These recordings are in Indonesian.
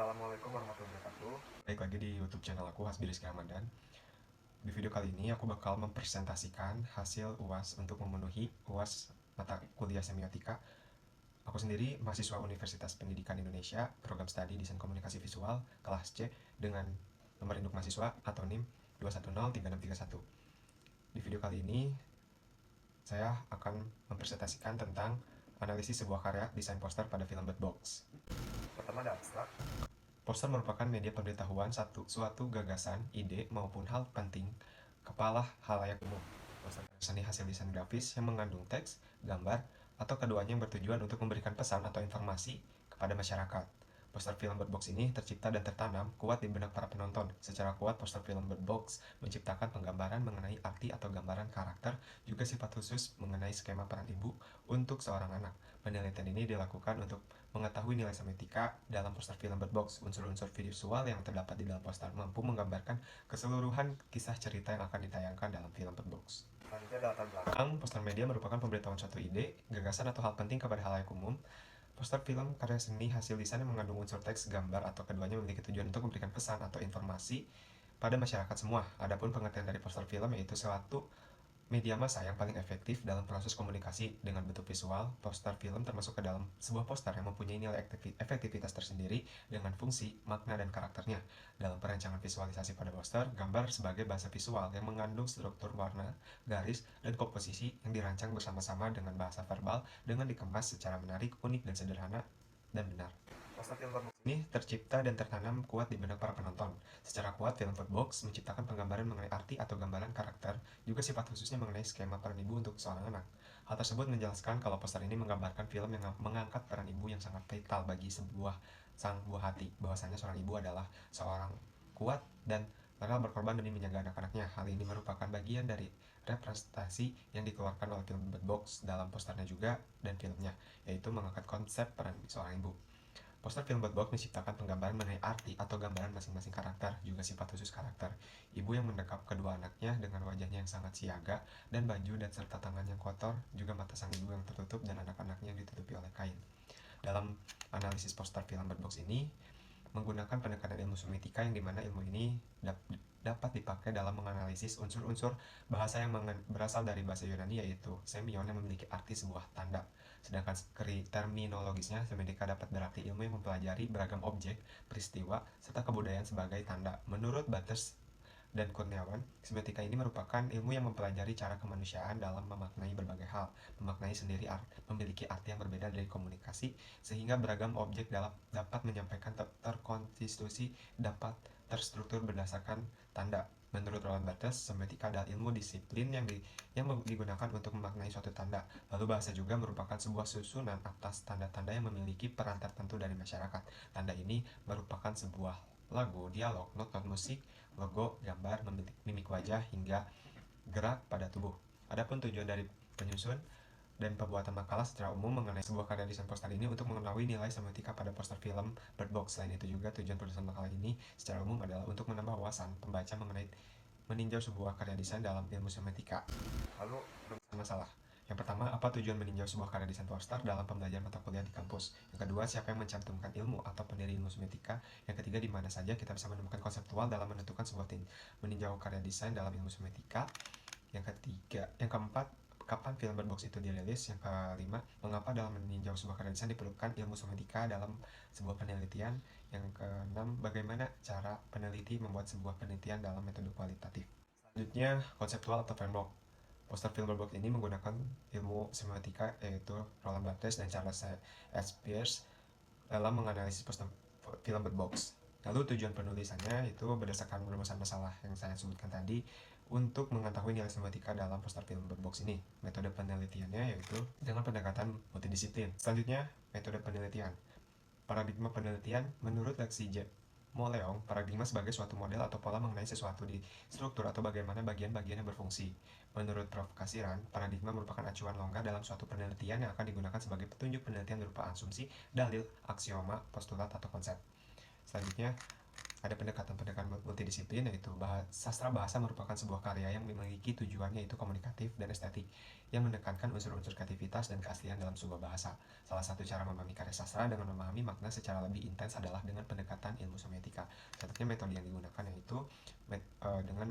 Assalamualaikum warahmatullahi wabarakatuh. Baik lagi di YouTube channel aku Hasbi Rizky Ramadan. Di video kali ini aku bakal mempresentasikan hasil UAS untuk memenuhi UAS mata kuliah semiotika. Aku sendiri mahasiswa Universitas Pendidikan Indonesia, program studi Desain Komunikasi Visual, kelas C, dengan nomor induk mahasiswa atau NIM 2103631. Di video kali ini saya akan mempresentasikan tentang analisis sebuah karya desain poster pada film Bird Box. Pertama ada abstrak. Poster merupakan media pemberitahuan suatu gagasan, ide, maupun hal penting kepala halayak umum. Poster seni hasil desain grafis yang mengandung teks, gambar, atau keduanya yang bertujuan untuk memberikan pesan atau informasi kepada masyarakat. Poster film Bird Box ini tercipta dan tertanam kuat di benak para penonton. Secara kuat, poster film Bird Box menciptakan penggambaran mengenai arti atau gambaran karakter, juga sifat khusus mengenai skema peran ibu untuk seorang anak. Penelitian ini dilakukan untuk mengetahui nilai semiotika dalam poster film Bird Box. Unsur-unsur visual yang terdapat di dalam poster mampu menggambarkan keseluruhan kisah cerita yang akan ditayangkan dalam film Bird Box. Selanjutnya, latar belakang. Poster media merupakan pemberitahuan suatu ide, gagasan, atau hal penting kepada halayak umum. Poster film karya seni hasil desain yang mengandung unsur teks, gambar, atau keduanya memiliki tujuan untuk memberikan pesan atau informasi pada masyarakat semua. Adapun pengertian dari poster film yaitu suatu media massa yang paling efektif dalam proses komunikasi dengan bentuk visual. Poster film termasuk ke dalam sebuah poster yang mempunyai nilai efektivitas tersendiri dengan fungsi, makna, dan karakternya. Dalam perancangan visualisasi pada poster, gambar sebagai bahasa visual yang mengandung struktur warna, garis, dan komposisi yang dirancang bersama-sama dengan bahasa verbal dengan dikemas secara menarik, unik, dan sederhana dan benar. Poster film Bird Box ini tercipta dan tertanam kuat di benak para penonton. Secara kuat, film Bird Box menciptakan penggambaran mengenai arti atau gambaran karakter, juga sifat khususnya mengenai skema peran ibu untuk seorang anak. Hal tersebut menjelaskan kalau poster ini menggambarkan film yang mengangkat peran ibu yang sangat vital bagi sang buah hati, bahwasanya seorang ibu adalah seorang kuat dan rela berkorban demi menjaga anak-anaknya. Hal ini merupakan bagian dari representasi yang dikeluarkan oleh film Bird Box dalam posternya juga dan filmnya, yaitu mengangkat konsep peran seorang ibu. Poster film Bird Box menciptakan penggambaran mengenai arti atau gambaran masing-masing karakter, juga sifat khusus karakter. Ibu yang mendekap kedua anaknya dengan wajahnya yang sangat siaga dan baju dan serta tangan yang kotor, juga mata sang ibu yang tertutup dan anak-anaknya yang ditutupi oleh kain. Dalam analisis poster film Bird Box ini, menggunakan pendekatan ilmu semiotika yang dimana ilmu ini dapat dipakai dalam menganalisis unsur-unsur bahasa yang berasal dari bahasa Yunani, yaitu semion yang memiliki arti sebuah tanda. Sedangkan terminologisnya, semiotika dapat berarti ilmu yang mempelajari beragam objek, peristiwa, serta kebudayaan sebagai tanda. Menurut Butters dan Kurniawan, semiotika ini merupakan ilmu yang mempelajari cara kemanusiaan dalam memaknai berbagai hal, memaknai sendiri memiliki arti yang berbeda dari komunikasi, sehingga beragam objek dapat menyampaikan terkonstitusi, dapat terstruktur berdasarkan tanda. Menurut Roland Barthes, semiotika adalah ilmu disiplin yang digunakan untuk memaknai suatu tanda. Lalu bahasa juga merupakan sebuah susunan atas tanda-tanda yang memiliki peran tertentu dari masyarakat. Tanda ini merupakan sebuah lagu, dialog, not musik, logo, gambar, mimik wajah, hingga gerak pada tubuh. Adapun tujuan dari penyusun dan pembuatan makalah secara umum mengenai sebuah karya desain poster ini untuk mengetahui nilai semiotika pada poster film Bird Box. Selain itu juga tujuan penulisan makalah ini secara umum adalah untuk menambah wawasan pembaca mengenai meninjau sebuah karya desain dalam ilmu semiotika. Lalu, masalah. Yang pertama, apa tujuan meninjau sebuah karya desain poster dalam pembelajaran mata kuliah di kampus? Yang kedua, siapa yang mencantumkan ilmu atau pendiri ilmu semiotika? Yang ketiga, di mana saja kita bisa menemukan konseptual dalam menentukan sebuah meninjau karya desain dalam ilmu semiotika? Yang keempat, kapan film Bird Box itu dirilis? Yang kelima, mengapa dalam meninjau sebuah karya desain diperlukan ilmu semiotika dalam sebuah penelitian? Yang keenam, bagaimana cara peneliti membuat sebuah penelitian dalam metode kualitatif? Selanjutnya, konseptual atau framework. Poster film Bird Box ini menggunakan ilmu semiotika, yaitu Roland Barthes dan Charles S. Peirce dalam menganalisis poster film Bird Box. Lalu tujuan penulisannya itu berdasarkan rumusan masalah yang saya sebutkan tadi untuk mengetahui nilai semiotika dalam poster film Bird Box ini. Metode penelitiannya yaitu dengan pendekatan multidisiplin. Selanjutnya, metode penelitian. Paradigma penelitian menurut Lexi J. Moleong, paradigma sebagai suatu model atau pola mengenai sesuatu di struktur atau bagaimana bagian-bagian yang berfungsi. Menurut Prof. Kasiran, paradigma merupakan acuan longgar dalam suatu penelitian yang akan digunakan sebagai petunjuk penelitian berupa asumsi, dalil, aksioma, postulat, atau konsep. Selanjutnya, ada pendekatan-pendekatan multidisiplin, yaitu sastra bahasa merupakan sebuah karya yang memiliki tujuannya yaitu komunikatif dan estetik, yang menekankan unsur-unsur kreativitas dan keaslian dalam sebuah bahasa. Salah satu cara memahami karya sastra dengan memahami makna secara lebih intens adalah dengan pendekatan Selanjutnya metode yang digunakan yaitu dengan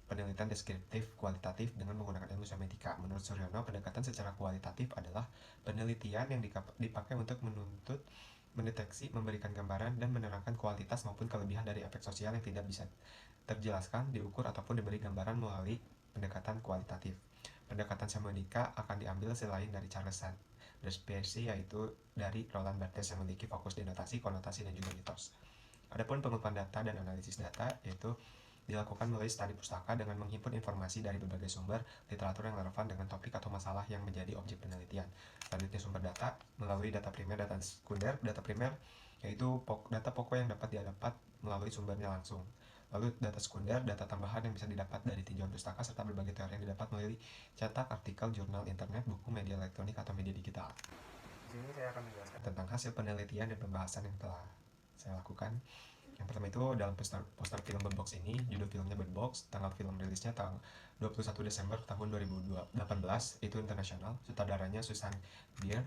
penelitian deskriptif kualitatif dengan menggunakan ilmu semiotika. Menurut Suryono, pendekatan secara kualitatif adalah penelitian yang dipakai untuk mendeteksi, memberikan gambaran, dan menerangkan kualitas maupun kelebihan dari efek sosial yang tidak bisa terjelaskan, diukur, ataupun diberi gambaran melalui pendekatan kualitatif. Pendekatan semiotika akan diambil selain dari Charles Despercy, yaitu dari Roland Barthes yang memiliki fokus di notasi, konotasi, dan juga mitos. Adapun pengumpulkan data dan analisis data yaitu dilakukan melalui studi pustaka dengan menghimpun informasi dari berbagai sumber literatur yang relevan dengan topik atau masalah yang menjadi objek penelitian. Selanjutnya sumber data melalui data primer, data sekunder. Data primer yaitu data pokok yang dapat didapat melalui sumbernya langsung. Lalu data sekunder, data tambahan yang bisa didapat dari tinjauan pustaka serta berbagai teori yang didapat melalui cetak, artikel, jurnal, internet, buku, media elektronik, atau media digital. Di sini saya akan menjelaskan tentang hasil penelitian dan pembahasan yang telah saya lakukan. Yang pertama itu dalam poster film Bird Box ini, judul filmnya Bird Box, tanggal film rilisnya tanggal 21 Desember tahun 2018, itu internasional. Sutradaranya Susan Bier,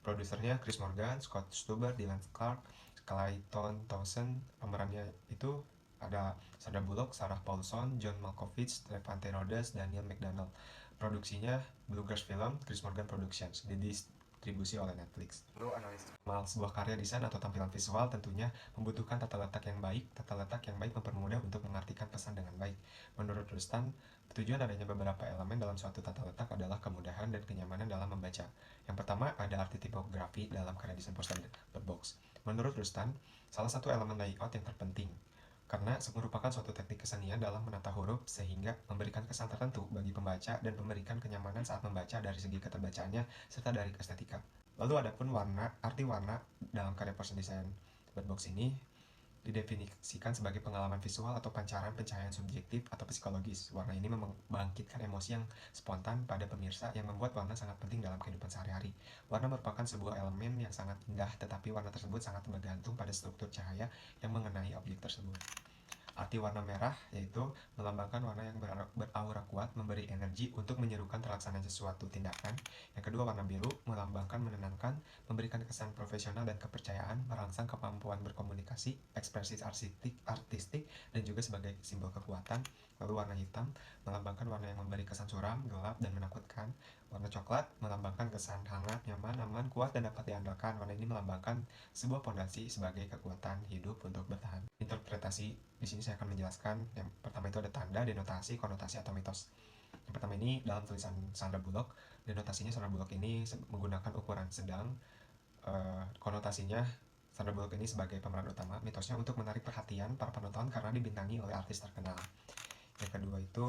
produsernya Chris Morgan, Scott Stuber, Dylan Clark, Clayton Townsend. Pemerannya itu ada Sandra Bullock, Sarah Paulson, John Malkovich, Trevante Rhodes, Daniel McDonald. Produksinya Bluegrass Film, Chris Morgan Productions, didistribusi oleh Netflix. Lalu analisis sebuah karya desain atau tampilan visual tentunya membutuhkan tata letak yang baik. Tata letak yang baik mempermudah untuk mengartikan pesan dengan baik. Menurut Rustan, tujuan adanya beberapa elemen dalam suatu tata letak adalah kemudahan dan kenyamanan dalam membaca. Yang pertama, ada arti tipografi dalam karya desain poster Bird Box. Menurut Rustan, salah satu elemen layout yang terpenting karena merupakan suatu teknik kesenian dalam menata huruf sehingga memberikan kesan tertentu bagi pembaca dan memberikan kenyamanan saat membaca dari segi keterbacaannya serta dari estetika. Lalu adapun warna, arti warna dalam karya poster desain Bird Box ini didefinisikan sebagai pengalaman visual atau pancaran pencahayaan subjektif atau psikologis. Warna ini membangkitkan emosi yang spontan pada pemirsa yang membuat warna sangat penting dalam kehidupan sehari-hari. Warna merupakan sebuah elemen yang sangat indah, tetapi warna tersebut sangat bergantung pada struktur cahaya yang mengenai objek tersebut. Arti warna merah yaitu melambangkan warna yang beraura kuat, memberi energi untuk menyerukan terlaksananya sesuatu tindakan. Yang kedua, warna biru melambangkan menenangkan, memberikan kesan profesional dan kepercayaan, merangsang kemampuan berkomunikasi, ekspresi artistik, dan juga sebagai simbol kekuatan. Lalu warna hitam melambangkan warna yang memberi kesan suram, gelap, dan menakutkan. Warna coklat melambangkan kesan hangat, nyaman, aman, kuat, dan dapat diandalkan. Warna ini melambangkan sebuah fondasi sebagai kekuatan hidup untuk bertahan. Interpretasi di sini saya akan menjelaskan. Yang pertama itu ada tanda, denotasi, konotasi, atau mitos. Yang pertama ini dalam tulisan Sandra Bullock. Denotasinya Sandra Bullock ini menggunakan ukuran sedang. Konotasinya Sandra Bullock ini sebagai pemeran utama. Mitosnya untuk menarik perhatian para penonton karena dibintangi oleh artis terkenal. Yang kedua itu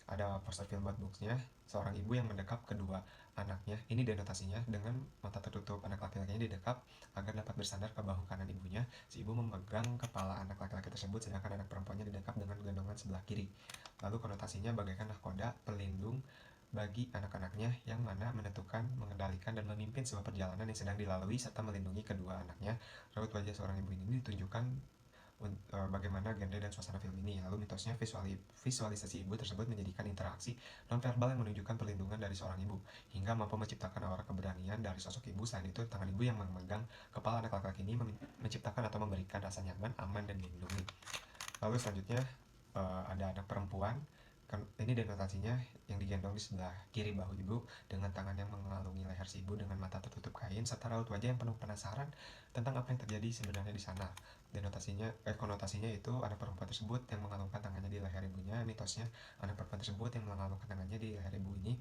ada poster film Bird Box-nya, seorang ibu yang mendekap kedua anaknya. Ini denotasinya, dengan mata tertutup anak laki-lakinya didekap agar dapat bersandar ke bahu kanan ibunya. Si ibu memegang kepala anak laki-laki tersebut, sedangkan anak perempuannya didekap dengan gendongan sebelah kiri. Lalu konotasinya bagaikan nahkoda, pelindung bagi anak-anaknya yang mana menentukan, mengendalikan, dan memimpin sebuah perjalanan yang sedang dilalui serta melindungi kedua anaknya. Raut wajah seorang ibu ini ditunjukkan bagaimana genre dan suasana film ini. Lalu mitosnya, visualisasi ibu tersebut menjadikan interaksi nonverbal yang menunjukkan perlindungan dari seorang ibu hingga mampu menciptakan aura keberanian dari sosok ibu. Selain itu, tangan ibu yang memegang kepala anak laki-laki ini menciptakan atau memberikan rasa nyaman, aman, dan dilindungi. Lalu selanjutnya ada anak perempuan. Ini denotasinya yang digendong di sebelah kiri bahu ibu dengan tangan yang mengalungi leher si ibu dengan mata tertutup kain serta raut wajah yang penuh penasaran tentang apa yang terjadi sebenarnya di sana. Konotasinya itu anak perempuan tersebut yang mengalungkan tangannya di leher ibunya. Mitosnya, anak perempuan tersebut yang mengalungkan tangannya di leher ibu ini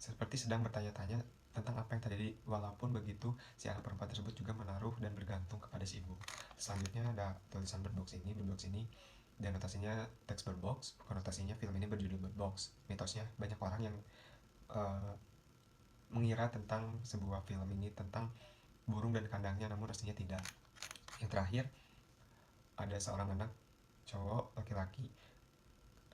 seperti sedang bertanya-tanya tentang apa yang terjadi. Walaupun begitu, si anak perempuan tersebut juga menaruh dan bergantung kepada si ibu. Selanjutnya ada tulisan Bird Box ini. Bird Box ini denotasinya teks Bird Box, konotasinya film ini berjudul Bird Box. Mitosnya, banyak orang yang mengira tentang sebuah film ini tentang burung dan kandangnya, namun aslinya tidak. Yang terakhir ada seorang anak cowok laki-laki.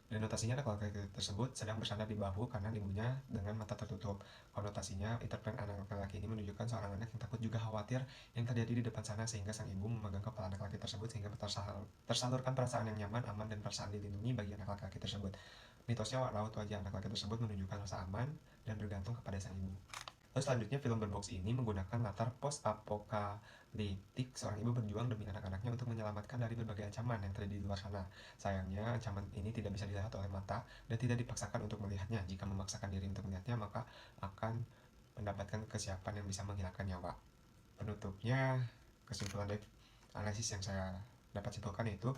Denotasinya anak laki-laki tersebut sedang bersandar di bahu kanan ibunya dengan mata tertutup. Konotasinya, interpret anak laki-laki ini menunjukkan seorang anak yang takut juga khawatir yang terjadi di depan sana, sehingga sang ibu memegang kepala anak laki tersebut sehingga tersalurkan perasaan yang nyaman, aman, dan perasaan dilindungi bagi anak laki-laki tersebut. Mitosnya, raut wajah anak laki tersebut menunjukkan rasa aman dan bergantung kepada sang ibu. Lalu selanjutnya film Bird ini menggunakan latar post-apokaliptik, seorang ibu berjuang demi anak-anaknya untuk menyelamatkan dari berbagai ancaman yang terjadi di luar sana. Sayangnya, ancaman ini tidak bisa dilihat oleh mata dan tidak dipaksakan untuk melihatnya. Jika memaksakan diri untuk melihatnya, maka akan mendapatkan kesiapan yang bisa menghilangkan nyawa. Penutupnya, kesimpulan dari analisis yang saya dapat simpulkan yaitu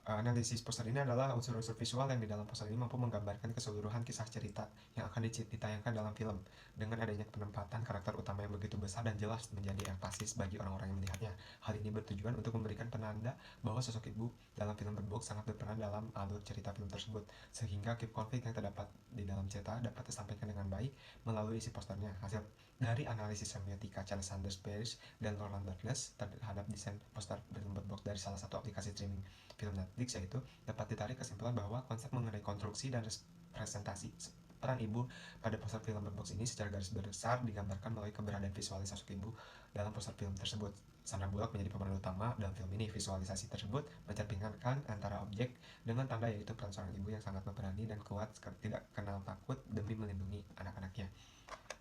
analisis poster ini adalah unsur-unsur visual yang di dalam poster ini mampu menggambarkan keseluruhan kisah cerita yang akan ditayangkan dalam film. Dengan adanya penempatan karakter utama yang begitu besar dan jelas menjadi empasis bagi orang-orang yang melihatnya. Hal ini bertujuan untuk memberikan penanda bahwa sosok ibu dalam film Bird Box sangat berperan dalam alur cerita film tersebut, sehingga konflik yang terdapat di dalam cerita dapat disampaikan dengan baik melalui isi posternya. Hasil dari analisis semiotika Charles Sanders Peirce dan Roland Douglas terhadap desain poster film Bird Box dari salah satu aplikasi streaming film Netflix, yaitu dapat ditarik kesimpulan bahwa konsep mengenai konstruksi dan presentasi peran ibu pada poster film Bird Box ini secara garis besar digambarkan melalui keberadaan visualisasi sosok ibu dalam poster film tersebut. Sandra Bullock menjadi pemeran utama dalam film ini. Visualisasi tersebut mencerminkan antara objek dengan tanda, yaitu peran seorang ibu yang sangat berani dan kuat, tidak kenal takut demi melindungi anak-anaknya.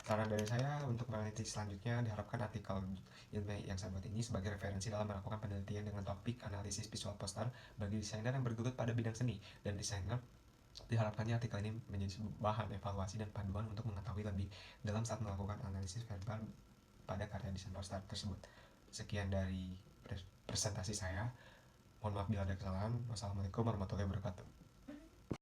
Saran dari saya untuk meneliti selanjutnya, diharapkan artikel ilmiah yang saya buat ini sebagai referensi dalam melakukan penelitian dengan topik analisis visual poster bagi desainer yang bergelut pada bidang seni dan desainer. Diharapkannya artikel ini menjadi bahan evaluasi dan panduan untuk mengetahui lebih dalam saat melakukan analisis verbal pada karya desain poster tersebut. Sekian dari presentasi saya. Mohon maaf bila ada kesalahan. Wassalamualaikum warahmatullahi wabarakatuh.